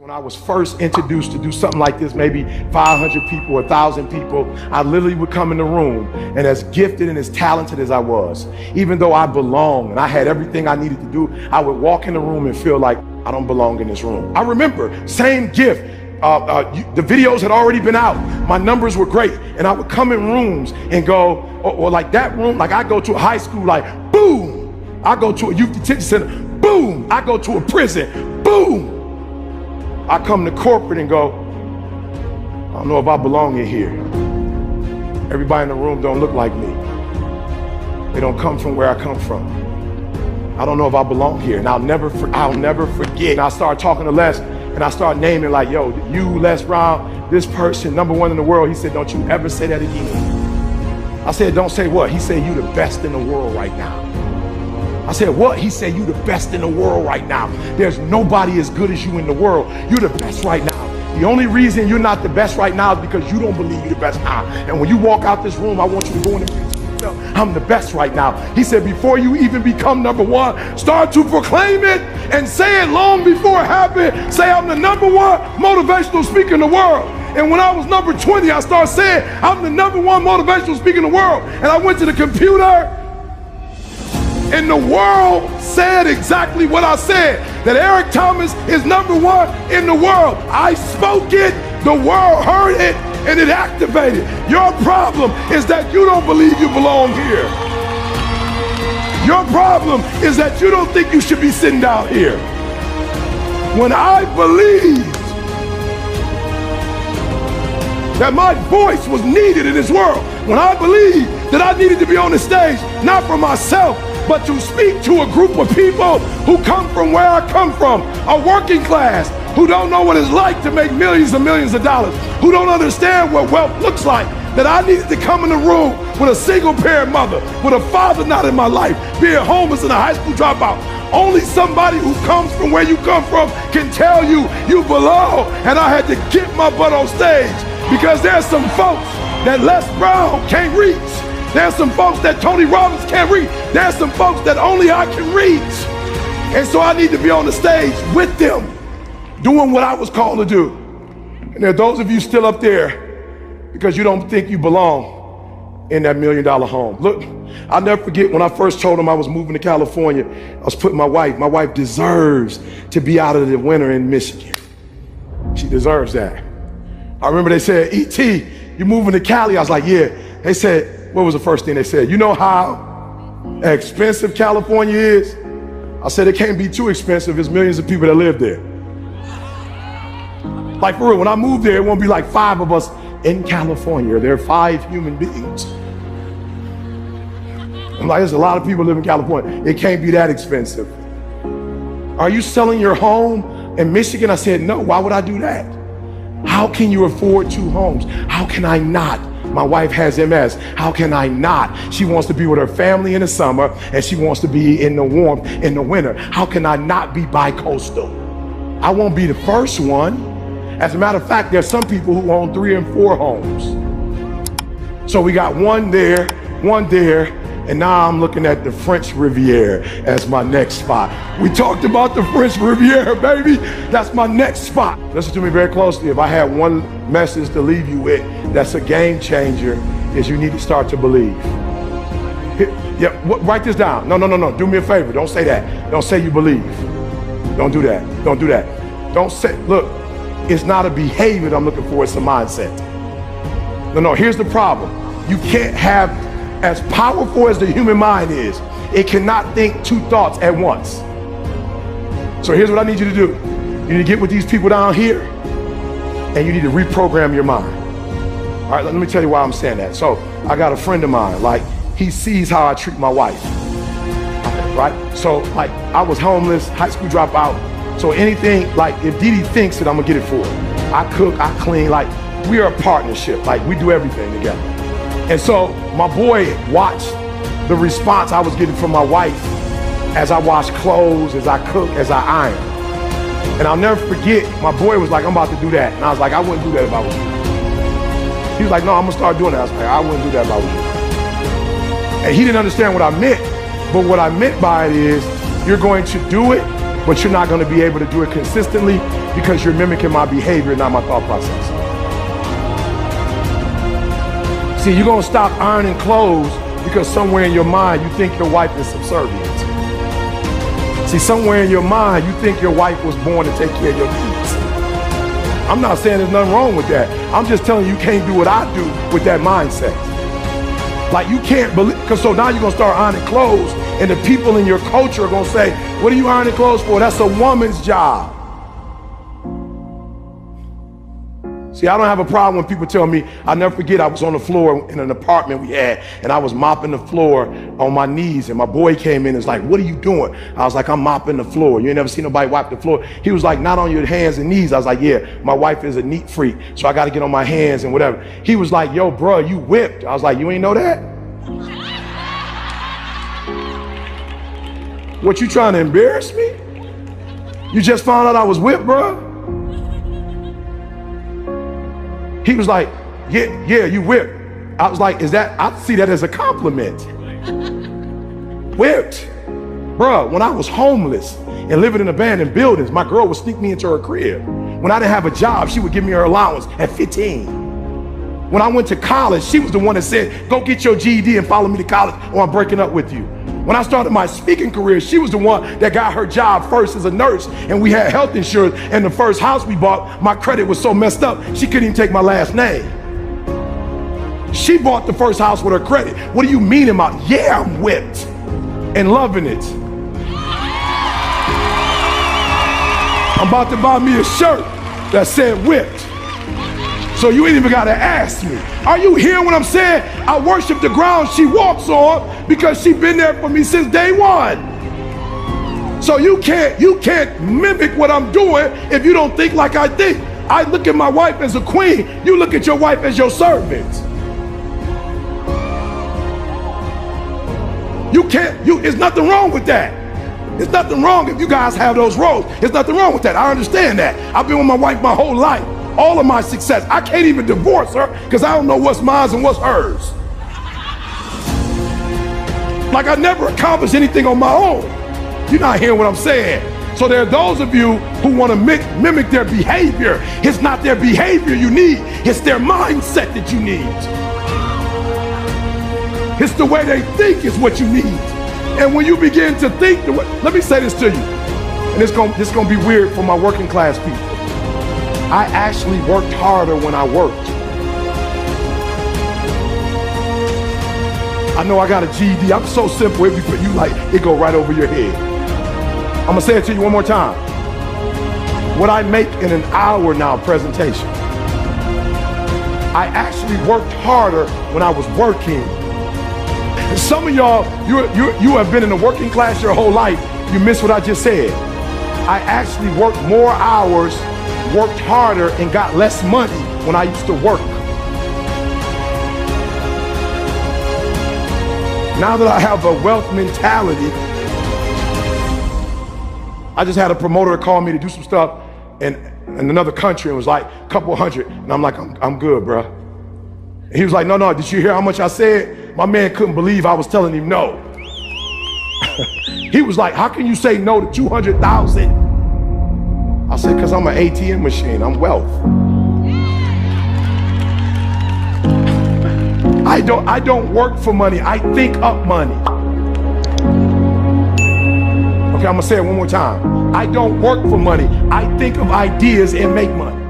When I was first introduced to do something like this, maybe 500 people, 1,000 people, I literally would come in the room, and as gifted and as talented as I was, even though I belonged and I had everything I needed to do, I would walk in the room and feel like I don't belong in this room. I remember, same gift, the videos had already been out, my numbers were great, and I would come in rooms and go, or like that room, like I go to a high school, like boom, I go to a youth detention center, boom, I go to a prison, boom. I come to corporate and go, I don't know if I belong in here. Everybody in the room don't look like me. They don't come from where I come from. I don't know if I belong here, and I'll never forget. And I started talking to Les, and I started naming like, yo, you, Les Brown, this person, #1 in the world. He said, don't you ever say that again. I said, don't say what? He said, you the best in the world right now. I said, what? He said, you the best in the world right now. There's nobody as good as you in the world. You're the best right now. The only reason you're not the best right now is because you don't believe you're the best now. And when you walk out this room, I want you to go in and I'm the best right now. He said, before you even become #1, start to proclaim it and say it long before it happened. Say, I'm the #1 motivational speaker in the world. And when I was number 20, I started saying, I'm the #1 motivational speaker in the world. And I went to the computer, and the world said exactly what I said, that Eric Thomas is #1 in the world. I spoke it, the world heard it, and it activated. Your problem is that you don't believe you belong here. Your problem is that you don't think you should be sitting down here. When I believed that my voice was needed in this world, when I believed that I needed to be on the stage, not for myself, but to speak to a group of people who come from where I come from, a working class, who don't know what it's like to make millions and millions of dollars, who don't understand what wealth looks like, that I needed to come in the room with a single parent mother, with a father not in my life, being homeless and a high school dropout. Only somebody who comes from where you come from can tell you you belong. And I had to get my butt on stage because there's some folks that Les Brown can't reach. There's some folks that Tony Robbins can't reach. There's some folks that only I can reach. And so I need to be on the stage with them, doing what I was called to do. And there are those of you still up there because you don't think you belong in that $1 million home. Look, I'll never forget when I first told them I was moving to California, I was putting my wife deserves to be out of the winter in Michigan. She deserves that. I remember they said, E.T., you moving to Cali? I was like, yeah. They said, what was the first thing they said? You know how expensive California is? I said, it can't be too expensive. There's millions of people that live there. Like for real, when I moved there, it won't be like 5 of us in California. There are 5 human beings. I'm like, there's a lot of people live in California. It can't be that expensive. Are you selling your home in Michigan? I said, no, why would I do that? How can you afford 2 homes? How can I not? My wife has MS. How can I not? She wants to be with her family in the summer and she wants to be in the warmth in the winter. How can I not be bi-coastal? I won't be the first one. As a matter of fact, there's some people who own 3 and 4 homes. So we got one there, and now I'm looking at the French Riviera as my next spot. We talked about the French Riviera, baby. That's my next spot. Listen to me very closely. If I had one message to leave you with that's a game changer, is you need to start to believe. Yeah, write this down. No. Do me a favor. Don't say that. Don't say you believe. Don't do that. Don't do that. Don't say, look, it's not a behavior that I'm looking for. It's a mindset. No. Here's the problem. You can't have, as powerful as the human mind is, it cannot think 2 thoughts at once. So here's what I need you to do. You need to get with these people down here and you need to reprogram your mind. All right, let me tell you why I'm saying that. So I got a friend of mine, like he sees how I treat my wife, right? So like I was homeless, high school dropout. So anything, like if Dee Dee thinks it, I'm gonna get it for her. I cook, I clean, like we are a partnership, like we do everything together. And so my boy watched the response I was getting from my wife as I washed clothes, as I cook, as I iron. And I'll never forget, my boy was like, I'm about to do that. And I was like, I wouldn't do that if I was you. He was like, no, I'm gonna start doing that. I was like, I wouldn't do that if I was you. And he didn't understand what I meant. But what I meant by it is, you're going to do it but you're not going to be able to do it consistently because you're mimicking my behavior, not my thought process. See, you're going to stop ironing clothes because somewhere in your mind you think your wife is subservient. See, somewhere in your mind you think your wife was born to take care of your needs. I'm not saying there's nothing wrong with that. I'm just telling you, you can't do what I do with that mindset. Like, you can't believe, because so now you're going to start ironing clothes, and the people in your culture are going to say, what are you ironing clothes for? That's a woman's job. See, I don't have a problem when people tell me. I'll never forget, I was on the floor in an apartment we had, and I was mopping the floor on my knees, and my boy came in and was like, what are you doing? I was like, I'm mopping the floor. You ain't never seen nobody wipe the floor. He was like, not on your hands and knees. I was like, yeah, my wife is a neat freak, so I got to get on my hands and whatever. He was like, yo, bro, you whipped. I was like, you ain't know that? What, you trying to embarrass me? You just found out I was whipped, bro? He was like, yeah, you whipped. I was like, I see that as a compliment. Whipped. Bruh, when I was homeless and living in abandoned buildings, my girl would sneak me into her crib. When I didn't have a job, she would give me her allowance at 15. When I went to college, she was the one that said, go get your GED and follow me to college or I'm breaking up with you. When I started my speaking career, she was the one that got her job first as a nurse, and we had health insurance, and the first house we bought, my credit was so messed up, she couldn't even take my last name. She bought the first house with her credit. What do you mean about? Yeah, I'm whipped and loving it. I'm about to buy me a shirt that said whipped. So you ain't even gotta ask me. Are you hearing what I'm saying? I worship the ground she walks on because she been there for me since day one. So you can't mimic what I'm doing if you don't think like I think. I look at my wife as a queen. You look at your wife as your servant. There's nothing wrong with that. There's nothing wrong if you guys have those roles. There's nothing wrong with that. I understand that. I've been with my wife my whole life. All of my success. I can't even divorce her because I don't know what's mine and what's hers. Like, I never accomplished anything on my own. You're not hearing what I'm saying. So there are those of you who want to mimic their behavior. It's not their behavior you need. It's their mindset that you need. It's the way they think is what you need. And when you begin to think the way, let me say this to you, and this is gonna be weird for my working class people. I actually worked harder when I worked. I know I got a GED. I'm so simple. If you put you like, it go right over your head. I'm gonna say it to you one more time. What I make in an hour now presentation, I actually worked harder when I was working. And some of y'all, you have been in the working class your whole life. You missed what I just said. I actually worked more hours, worked harder, and got less money when I used to work. Now that I have a wealth mentality, I just had a promoter call me to do some stuff in another country and was like a couple hundred, and I'm like, I'm good, bro. And he was like, no, did you hear how much I said? My man couldn't believe I was telling him no. He was like, how can you say no to 200,000? I said, because I'm an ATM machine, I'm wealth. I don't work for money, I think up money. Okay, I'm gonna say it one more time. I don't work for money, I think of ideas and make money.